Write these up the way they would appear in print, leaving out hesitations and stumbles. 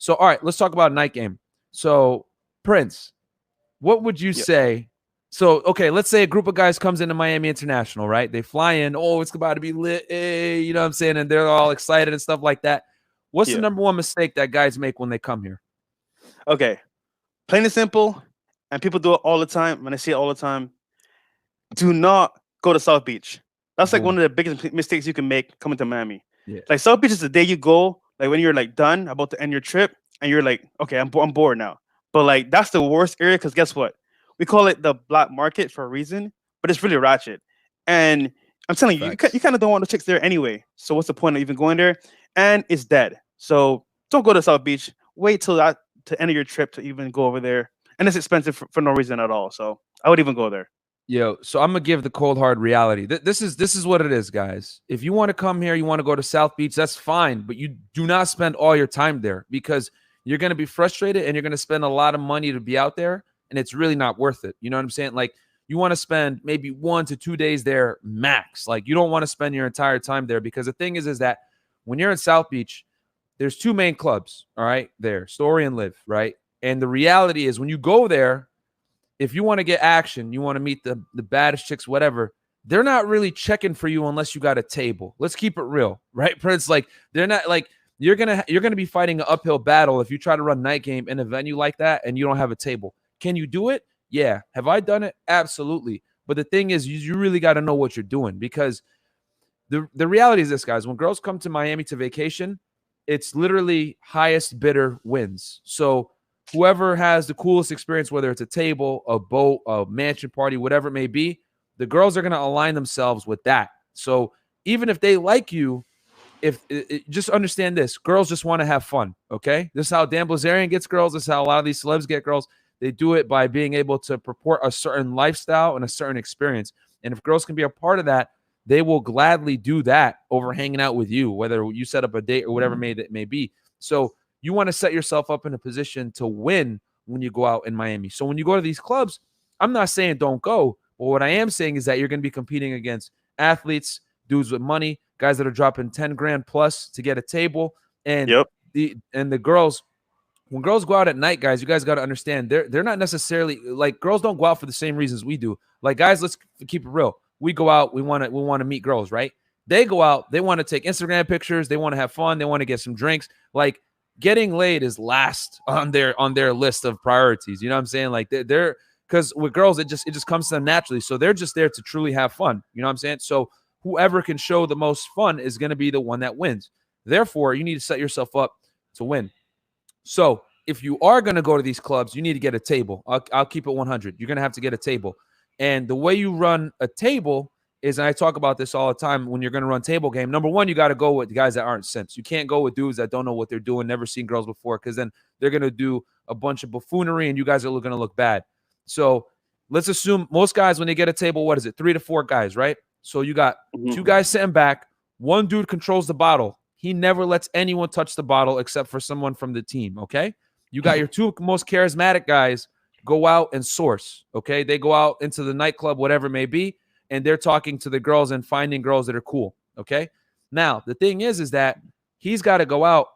So, all right, let's talk about night game. So, Prince, what would you Yeah. say? So, okay, let's say a group of guys comes into Miami International, right? They fly in. Oh, it's about to be lit. Hey, you know what I'm saying? And they're all excited and stuff like that. What's the Yeah. number one mistake that guys make when they come here? Okay. Plain and simple, and people do it all the time. When I see it all the time, do not go to South Beach. That's like Boom. one of the biggest mistakes you can make coming to Miami. Yeah. Like South Beach is the day you go, like when you're like done, about to end your trip, and you're like, okay, I'm bored now. But like that's the worst area because guess what? We call it the black market for a reason, but it's really ratchet. And I'm telling you, Facts. you kind of don't want the chicks there anyway. So what's the point of even going there? And it's dead. So don't go to South Beach. Wait till that to end of your trip to even go over there. And it's expensive for no reason at all. So I would even go there. Yo, so I'm gonna give the cold hard reality. This is what it is, guys. If you want to come here, you want to go to South Beach, that's fine, but you do not spend all your time there because you're gonna be frustrated and you're gonna spend a lot of money to be out there, and it's really not worth it. You know what I'm saying? Like you want to spend maybe 1 to 2 days there max. Like you don't want to spend your entire time there because the thing is that when you're in South Beach, there's two main clubs, all right, there, Story and Live, right? And the reality is when you go there, if you want to get action, you want to meet the baddest chicks, whatever, they're not really checking for you unless you got a table. Let's keep it real, right, Prince? Like they're not like you're gonna be fighting an uphill battle if you try to run night game in a venue like that and you don't have a table. Can you do it? Yeah. Have I done it? Absolutely. But the thing is, you really got to know what you're doing because the reality is this, guys. When girls come to Miami to vacation, it's literally highest bidder wins. So whoever has the coolest experience, whether it's a table, a boat, a mansion party, whatever it may be, the girls are going to align themselves with that. So even if they like you, if just understand this, girls just want to have fun. Okay, this is how Dan Blazarian gets girls. This is how a lot of these celebs get girls. They do it by being able to purport a certain lifestyle and a certain experience. And if girls can be a part of that, they will gladly do that over hanging out with you, whether you set up a date or whatever it may be. So you want to set yourself up in a position to win when you go out in Miami. So when you go to these clubs, I'm not saying don't go, but what I am saying is that you're going to be competing against athletes, dudes with money, guys that are dropping 10 grand plus to get a table. And Yep. the girls, when girls go out at night, guys, you guys got to understand they're not necessarily like girls don't go out for the same reasons we do. Like guys, let's keep it real. We go out, we want to meet girls, right? They go out, they want to take Instagram pictures, they want to have fun, they want to get some drinks. Like getting laid is last on their list of priorities. You know what I'm saying? Like they're because with girls, it just comes to them naturally. So they're just there to truly have fun. You know what I'm saying? So whoever can show the most fun is going to be the one that wins. Therefore, you need to set yourself up to win. So if you are going to go to these clubs, you need to get a table. I'll keep it 100. You're going to have to get a table. And the way you run a table is, and I talk about this all the time when you're going to run table game, number one, you got to go with the guys that aren't simps. You can't go with dudes that don't know what they're doing, never seen girls before, because then they're going to do a bunch of buffoonery and you guys are going to look bad. So let's assume most guys, when they get a table, what is it? 3 to 4 guys, right? So you got 2 guys sitting back. One dude controls the bottle. He never lets anyone touch the bottle except for someone from the team, okay? You got your 2 most charismatic guys go out and source, okay? They go out into the nightclub, whatever it may be, and they're talking to the girls and finding girls that are cool, okay? Now, the thing is that he's got to go out.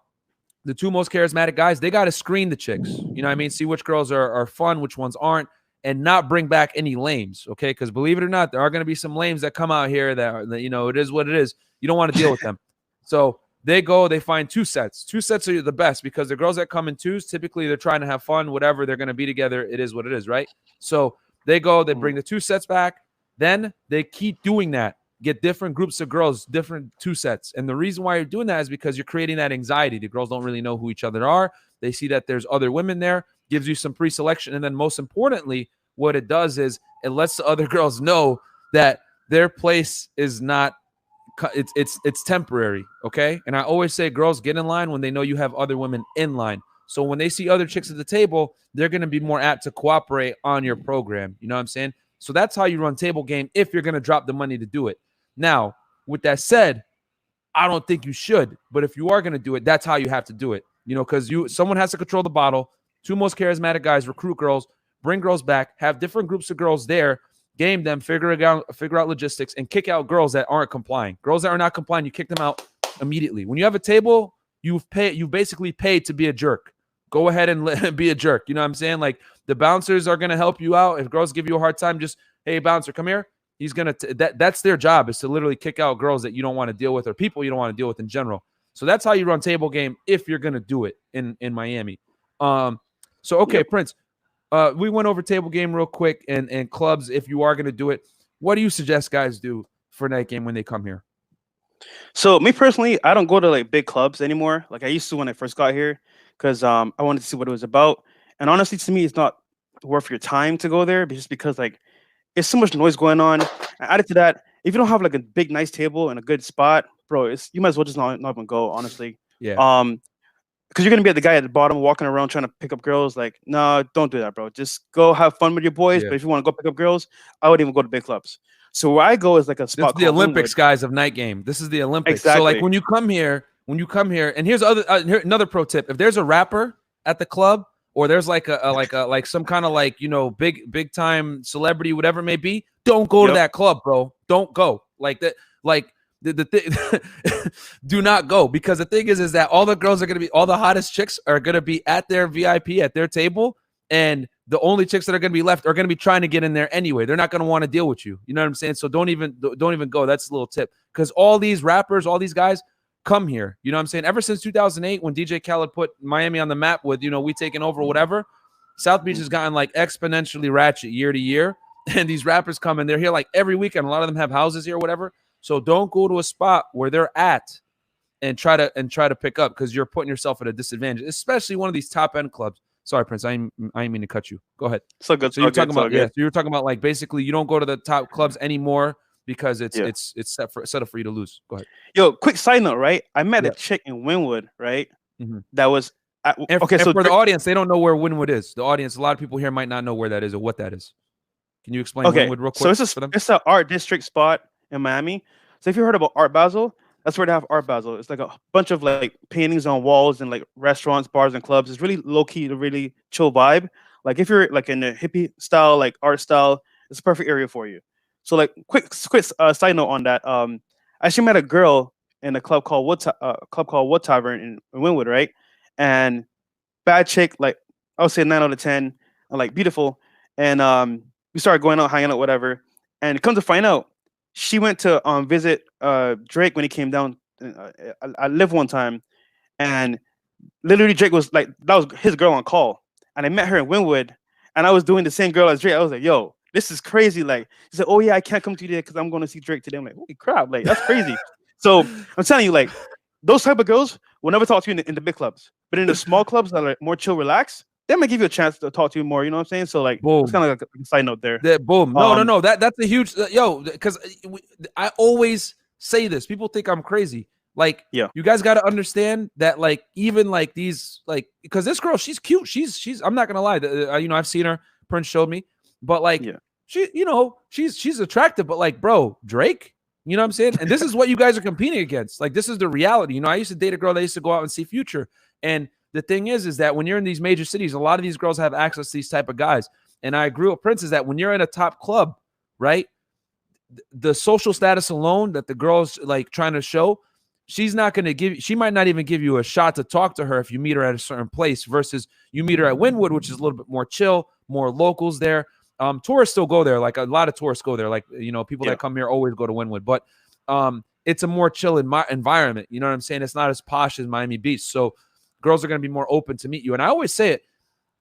The 2 most charismatic guys, they got to screen the chicks. You know what I mean? See which girls are fun, which ones aren't, and not bring back any lames, okay? Because believe it or not, there are going to be some lames that come out here that, you know, it is what it is. You don't want to deal with them. So they go, they find 2 sets. 2 sets are the best because the girls that come in twos, typically they're trying to have fun, whatever. They're going to be together. It is what it is, right? So they go, they bring the 2 sets back. Then they keep doing that. Get different groups of girls, different 2 sets. And the reason why you're doing that is because you're creating that anxiety. The girls don't really know who each other are. They see that there's other women there, gives you some pre-selection. And then most importantly, what it does is it lets the other girls know that their place is not, it's temporary, okay? And I always say girls get in line when they know you have other women in line. So when they see other chicks at the table, they're going to be more apt to cooperate on your program. You know what I'm saying? So that's how you run table game if you're going to drop the money to do it. Now, with that said, I don't think you should, but if you are going to do it, that's how you have to do it. You know, because someone has to control the bottle. 2 most charismatic guys recruit girls, bring girls back, have different groups of girls there, game them, figure out logistics, and kick out girls that aren't complying. Girls that are not complying, you kick them out immediately. When you have a table, you've basically paid to be a jerk. go ahead and be a jerk. You know what I'm saying? Like the bouncers are gonna help you out. If girls give you a hard time, just hey bouncer, come here. He's gonna that's their job is to literally kick out girls that you don't want to deal with or people you don't want to deal with in general. So that's how you run table game if you're gonna do it in Miami. So okay, yep. Prince, we went over table game real quick and clubs. If you are gonna do it, what do you suggest guys do for night game when they come here? So me personally, I don't go to like big clubs anymore. Like I used to when I first got here, because I wanted to see what it was about. And honestly, to me, it's not worth your time to go there just because like it's so much noise going on. And added to that, if you don't have like a big nice table and a good spot, bro, you might as well just not even go. Honestly, yeah. Because you're gonna be at the guy at the bottom walking around trying to pick up girls. Like, no, don't do that, bro. Just go have fun with your boys. Yeah. But if you want to go pick up girls, I wouldn't even go to big clubs. So where I go is like a spot. This is the Olympics, guys, of night game. This is the Olympics. Exactly. So like when you come here, and here's here, another pro tip: if there's a rapper at the club, or there's like like some kind of like big time celebrity, whatever it may be, don't go to that club, bro. Don't go like that. Like the thing, do not go, because the thing is that all the girls are gonna be, all the hottest chicks are gonna be at their VIP at their table, and the only chicks that are going to be left are going to be trying to get in there anyway. They're not going to want to deal with you. You know what I'm saying? So don't even go. That's a little tip, because all these rappers, all these guys come here. You know what I'm saying? Ever since 2008, when DJ Khaled put Miami on the map with, we taking over, whatever, South Beach has gotten like exponentially ratchet year to year. And these rappers come and they're here like every weekend. A lot of them have houses here or whatever. So don't go to a spot where they're at and try to pick up, because you're putting yourself at a disadvantage, especially one of these top end clubs. Sorry, Prince. I didn't mean to cut you. Go ahead. So good. So you're talking about So you're talking about like basically you don't go to the top clubs anymore because it's set up for you to lose. Go ahead. Yo, quick side note, right? I met a chick in Wynwood, right? Mm-hmm. That was okay. So for the audience, they don't know where Wynwood is. The audience, a lot of people here might not know where that is or what that is. Can you explain Wynwood real quick? So it's an art district spot in Miami. So if you heard about Art Basel, that's where they have Art Basel. It's like a bunch of like paintings on walls and like restaurants, bars, and clubs. It's really low key, a really chill vibe. Like if you're like in the hippie style, like art style, it's a perfect area for you. So like quick side note on that. I actually met a girl in a club called Wood Tavern in Wynwood, right? And bad chick, like I would say 9 out of 10, and like beautiful. And we started going out, hanging out, whatever. And come to find out, she went to visit Drake when he came down. I lived one time, and literally Drake was like, that was his girl on call. And I met her in Wynwood, and I was doing the same girl as Drake. I was like, yo, this is crazy. Like, she said, oh yeah, I can't come to you today because I'm going to see Drake today. I'm like, holy crap, like that's crazy. So I'm telling you, like those type of girls will never talk to you in the big clubs, but in the small clubs that are more chill, relax, they might give you a chance to talk to you more. You know what I'm saying? So like, it's kind of like a side note there. Boom. No. That's a huge because I always say this. People think I'm crazy. Like, you guys got to understand that, like, even like these, like, because this girl, she's cute. She's. I'm not gonna lie. I've seen her. Prince showed me, but like, she, she's attractive. But like, bro, Drake. You know what I'm saying? And this is what you guys are competing against. Like, this is the reality. I used to date a girl that used to go out and see Future, and the thing is that when you're in these major cities, a lot of these girls have access to these type of guys. And I agree with Prince is that when you're in a top club, right, the social status alone that the girl's like trying to show, she might not even give you a shot to talk to her if you meet her at a certain place versus you meet her at Wynwood, which is a little bit more chill, more locals there. Tourists still go there. Like a lot of tourists go there. Like, people that come here always go to Wynwood, but it's a more chill environment. You know what I'm saying? It's not as posh as Miami Beach. So girls are going to be more open to meet you. And I always say it,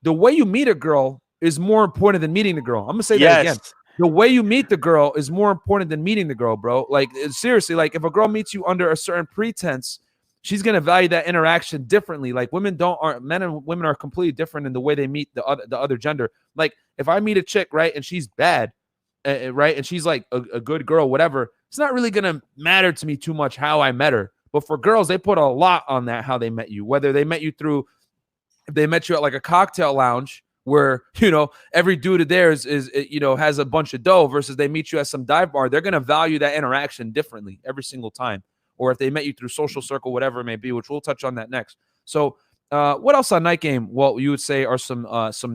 the way you meet a girl is more important than meeting the girl. I'm going to say that again. The way you meet the girl is more important than meeting the girl, bro. Like, seriously, like if a girl meets you under a certain pretense, she's going to value that interaction differently. Like men and women are completely different in the way they meet the other gender. Like if I meet a chick, right, and she's bad, right, and she's like a good girl, whatever, it's not really going to matter to me too much how I met her. But for girls, they put a lot on that, how they met you, whether they met you if they met you at like a cocktail lounge where, every dude there is has a bunch of dough versus they meet you at some dive bar, they're going to value that interaction differently every single time. Or if they met you through social circle, whatever it may be, which we'll touch on that next. So what else on night game? Well, you would say are some,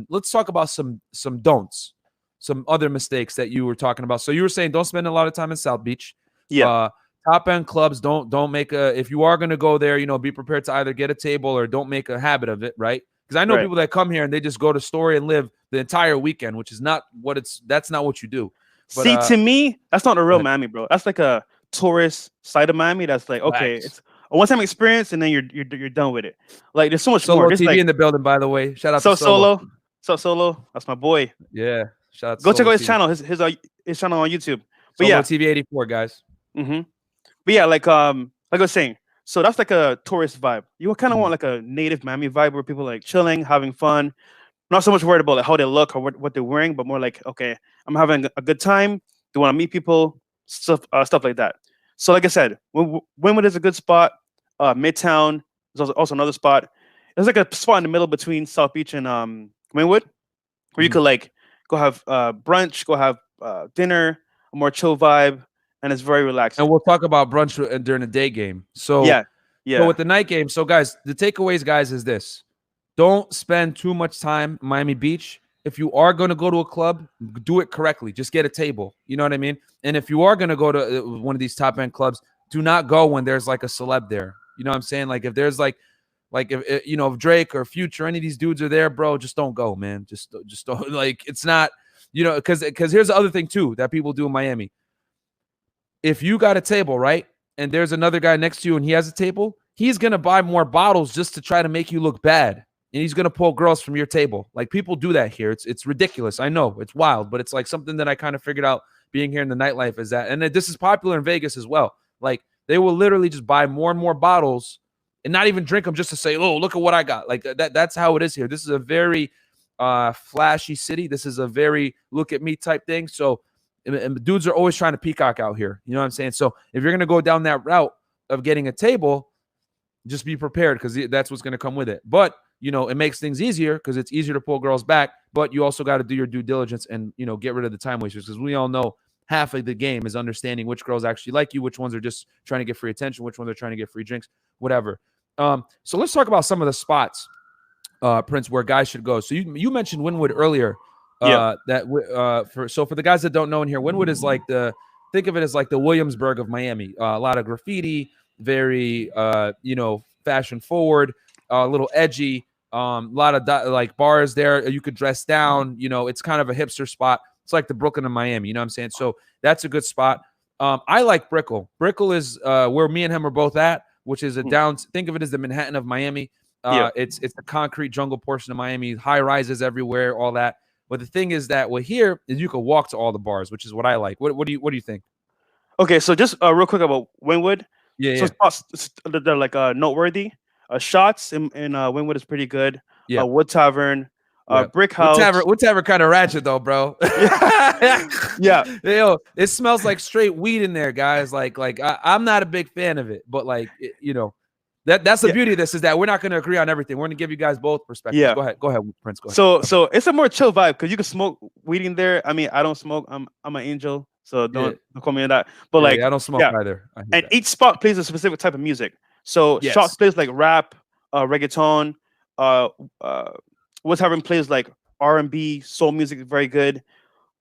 let's talk about some don'ts, some other mistakes that you were talking about. So you were saying, don't spend a lot of time in South Beach. Yeah. Top end clubs, don't make if you are going to go there, be prepared to either get a table or don't make a habit of it, right? Because I know Right. people that come here and they just go to Story and live the entire weekend, which is not what that's not what you do. But See, to me, that's not a real ahead. Miami, bro. That's like a tourist side of Miami. That's like, okay, Facts. it's a one-time experience, and then you're done with it. Like, there's so much more. Solo There's TV like in the building, by the way. Shout out to so Solo. solo. That's my boy. Yeah, shout out to Go check Solo out his TV. channel. His channel on YouTube. But Solo yeah, TV 84, guys. mm-hmm. But yeah, like I was saying, so that's like a tourist vibe. You kind of Mhm. want like a native Miami vibe where people like chilling, having fun, not so much worried about like how they look or what they're wearing, but more like, okay, I'm having a good time. They want to meet people, stuff like that. So like I said, Wynwood is a good spot. Midtown is also another spot. There's like a spot in the middle between South Beach and Wynwood, where you Mhm. could like go have brunch, go have dinner, a more chill vibe, and it's very relaxing. And we'll talk about brunch during the day game. So Yeah, So yeah, with the night game, so guys, the takeaways, guys, is this: don't spend too much time in Miami Beach. If you are going to go to a club, do it correctly. Just get a table. You know what I mean? And if you are going to go to one of these top end clubs, do not go when there's like a celeb there. You know what I'm saying? Like if there's like if you know, if Drake or Future, any of these dudes are there, bro, just don't go, man. Just don't. Like it's not, you know, because here's the other thing too that people do in Miami. If you got a table, right, and there's another guy next to you and he has a table, he's gonna buy more bottles just to try to make you look bad. And he's gonna pull girls from your table. Like people do that here. It's ridiculous. I know it's wild, but it's like something that I kind of figured out being here in the nightlife is that, and this is popular in Vegas as well. Like they will literally just buy more and more bottles and not even drink them just to say, "Oh, look at what I got." Like that's how it is here. This is a very flashy city. This is a very look at me type thing. So and dudes are always trying to peacock out here. You know what I'm saying? So if you're gonna go down that route of getting a table, just be prepared because that's what's gonna come with it. But you know, it makes things easier because it's easier to pull girls back. But you also got to do your due diligence and you know get rid of the time wasters because we all know half of the game is understanding which girls actually like you, which ones are just trying to get free attention, which ones are trying to get free drinks, whatever. So let's talk about some of the spots, Prince, where guys should go. So you mentioned Wynwood earlier. yeah. For the guys that don't know in here, Wynwood is like think of it as like the Williamsburg of Miami. A lot of graffiti, very you know, fashion forward, a little edgy. A lot of like bars there. You could dress down. You know, it's kind of a hipster spot. It's like the Brooklyn of Miami. You know what I'm saying? So that's a good spot. I like Brickell. Brickell is where me and him are both at, which is a down. Think of it as the Manhattan of Miami. Yeah. It's the concrete jungle portion of Miami, high rises everywhere, all that. But the thing is that here is you can walk to all the bars, which is what I like. What do you think? Okay, so just real quick about Wynwood. Yeah, So spots they're like noteworthy. Shots in Wynwood is pretty good. yeah. Wood Tavern, Yeah. Brick House. Whatever kind of ratchet though, bro. Yeah. Yo, it smells like straight weed in there, guys. Like I'm not a big fan of it, but like you know, that's the beauty of this is that we're not going to agree on everything. We're going to give you guys both perspectives. Yeah. Go ahead, Prince. Go ahead. So it's a more chill vibe because you can smoke weed in there. I mean, I don't smoke. I'm an angel, so don't call me on that. But like, I don't smoke either. And that. each spot plays a specific type of music. So Yes. Shots plays like rap, reggaeton. Wood Tavern plays like R&B, soul music, very good.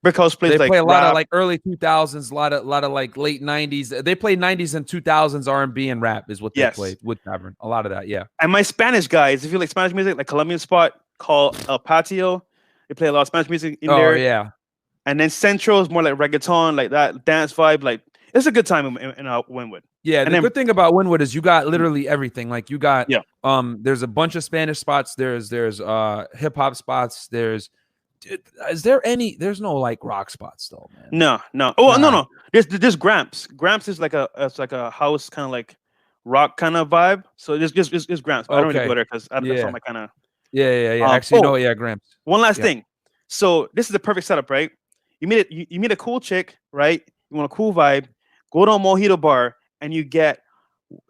Brick House plays They play a rap. lot of like early 2000s, a lot of like late 90s. They play 90s and 2000s R&B and rap is what they play. Wood Tavern, a lot of that, yeah. And my Spanish guys, if you like Spanish music, like Colombian spot called El Patio, they play a lot of Spanish music in there. Oh yeah. And then Central is more like reggaeton, like that dance vibe. Like it's a good time in Wynwood. Yeah, and the good thing about Wynwood is you got literally everything. Like you got there's a bunch of Spanish spots. There's hip hop spots. There's no like rock spots though, man. No. Oh no. There's Gramps. Gramps is like a house kind of like rock kind of vibe. So there's Gramps. But I don't really go there because that's not my kind of. Yeah. Actually, Gramps. One last thing. So this is the perfect setup, right? You meet a cool chick, right? You want a cool vibe. Go to a mojito bar and you get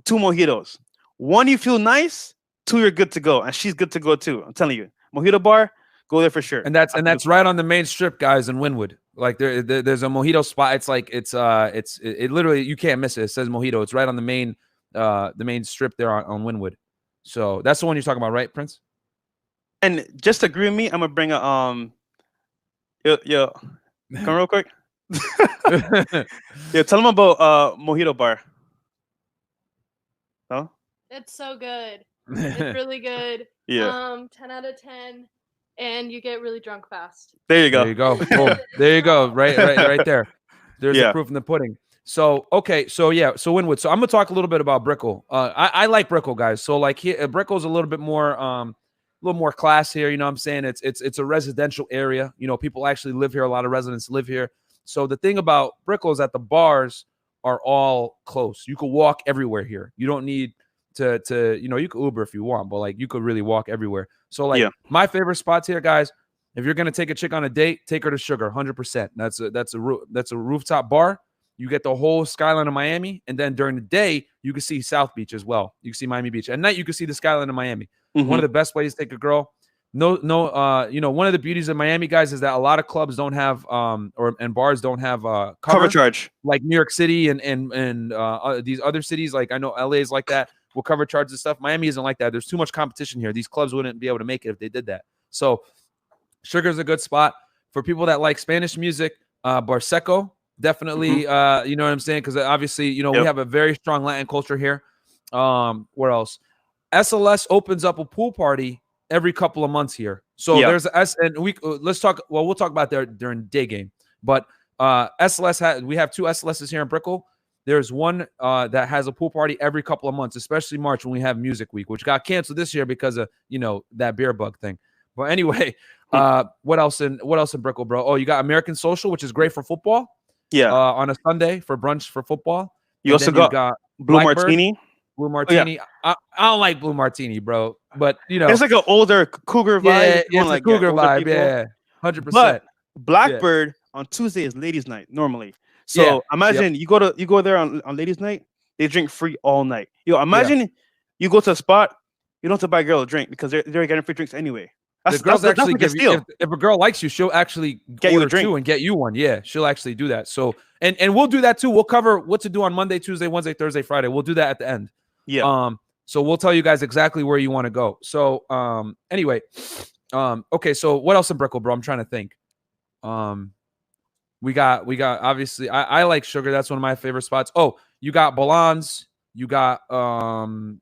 2 mojitos. 1, you feel nice. 2, you're good to go, and she's good to go too. I'm telling you, mojito bar, go there for sure. And that's right on the main strip, guys, in Wynwood. Like there's a mojito spot. It's like it's literally you can't miss it. It says mojito. It's right on the main strip there on Wynwood. So that's the one you're talking about, right, Prince? And just to agree with me, I'm gonna bring a yo, come real quick. Yeah, tell them about mojito bar. Oh, it's so good. It's really good. Yeah. 10 out of 10, and you get really drunk fast. There you go. There you go. Boom. There you go. Right there. There's the proof in the pudding. So okay, so yeah, so Winwood. So I'm gonna talk a little bit about Brickell. I like Brickell, guys. So like here, Brickell's a little bit more class here. You know what I'm saying? It's a residential area. You know, people actually live here. A lot of residents live here. So the thing about Brickell is that the bars are all close. You could walk everywhere here. You don't need to you know, you could Uber if you want, but like you could really walk everywhere. So like my favorite spots here, guys. If you're gonna take a chick on a date, take her to Sugar, 100%. That's a rooftop bar. You get the whole skyline of Miami, and then during the day you can see South Beach as well. You can see Miami Beach. At night you can see the skyline of Miami. One of the best ways to take a girl. You know, one of the beauties of Miami, guys, is that a lot of clubs don't have and bars don't have cover charge like New York City and these other cities. Like I know LA is like that. Will cover charge and stuff. Miami isn't like that. There's too much competition here. These clubs wouldn't be able to make it if they did that. So Sugar's a good spot for people that like Spanish music. Barseco, definitely. You know what I'm saying? Because obviously, you know, we have a very strong Latin culture here. Where else? SLS opens up a pool party every couple of months here. So there's and let's talk. Well, we'll talk about that during day game. But SLS we have 2 SLSs here in Brickell. There's one that has a pool party every couple of months, especially March when we have Music Week, which got canceled this year because of, you know, that beer bug thing. But anyway, what else in Brickell, bro? Oh, you got American Social, which is great for football. Yeah. On a Sunday for brunch for football. You also got Blue Martini. Blue Martini. I don't like Blue Martini, bro. But you know, it's like an older cougar vibe. Yeah, it's like a cougar vibe. Yeah, 100%. But Blackbird on Tuesday is ladies' night normally. So imagine you go there on ladies' night, they drink free all night. Yo, imagine you go to a spot, you don't have to buy a girl a drink because they're getting free drinks anyway. The girls actually give you, if a girl likes you, she'll actually get you a drink and get you one. Yeah, she'll actually do that. So and we'll do that too. We'll cover what to do on Monday, Tuesday, Wednesday, Thursday, Friday. We'll do that at the end. Yeah. So we'll tell you guys exactly where you want to go. So anyway, okay. So what else in Brickell, bro? I'm trying to think. We got obviously I like Sugar. That's one of my favorite spots. Oh, you got Balans. You got well,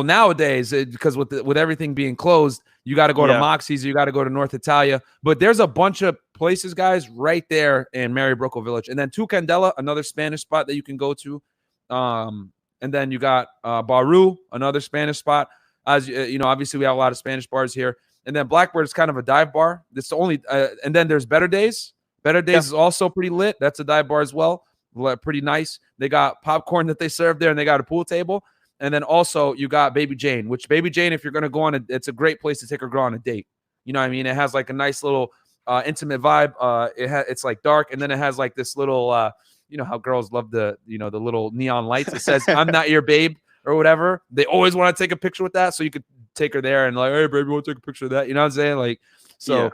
nowadays because with everything being closed, you got to go to Moxie's. You got to go to North Italia. But there's a bunch of places, guys, right there in Mary Brickell Village. And then Tu Candela, another Spanish spot that you can go to. And then you got Baru, another Spanish spot. As you know, obviously we have a lot of Spanish bars here. And then Blackbird is kind of a dive bar. That's the only. And then there's Better Days. Better Days is also pretty lit. That's a dive bar as well. Pretty nice. They got popcorn that they serve there, and they got a pool table. And then also you got Baby Jane, which Baby Jane, if you're gonna go on it's a great place to take a girl on a date. You know what I mean? It has like a nice little intimate vibe. It's like dark, and then it has like this little you know how girls love the little neon lights. It says "I'm not your babe" or whatever. They always want to take a picture with that, so you could take her there and like, hey, baby, want to take a picture of that? You know what I'm saying? Like, so.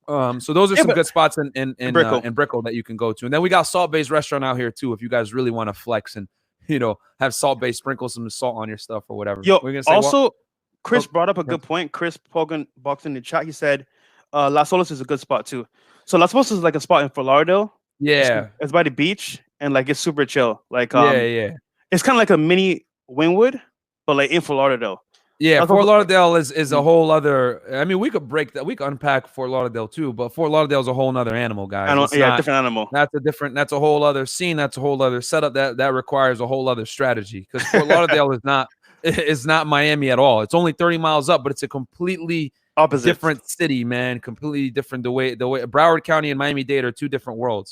So those are some good spots in Brickell that you can go to. And then we got Salt Bay's restaurant out here too, if you guys really want to flex and, you know, have Salt Bay sprinkle some salt on your stuff or whatever. Yo, also, Chris brought up a good point. Chris Pogan boxed in the chat. He said Las Olas is a good spot too. So Las Olas is like a spot in Fort Lauderdale. Yeah. It's by the beach and like it's super chill. Like yeah. It's kind of like a mini Wynwood, but like in Fort Lauderdale. Yeah, Fort Lauderdale is a whole other. I mean, we could break that. We could unpack Fort Lauderdale too, but Fort Lauderdale is a whole other animal, guys. Different animal. That's a whole other scene. That's a whole other setup. That requires a whole other strategy because Fort Lauderdale is not Miami at all. It's only 30 miles up, but it's a completely opposite different city, man. Completely different. The way Broward County and Miami-Dade are 2 different worlds.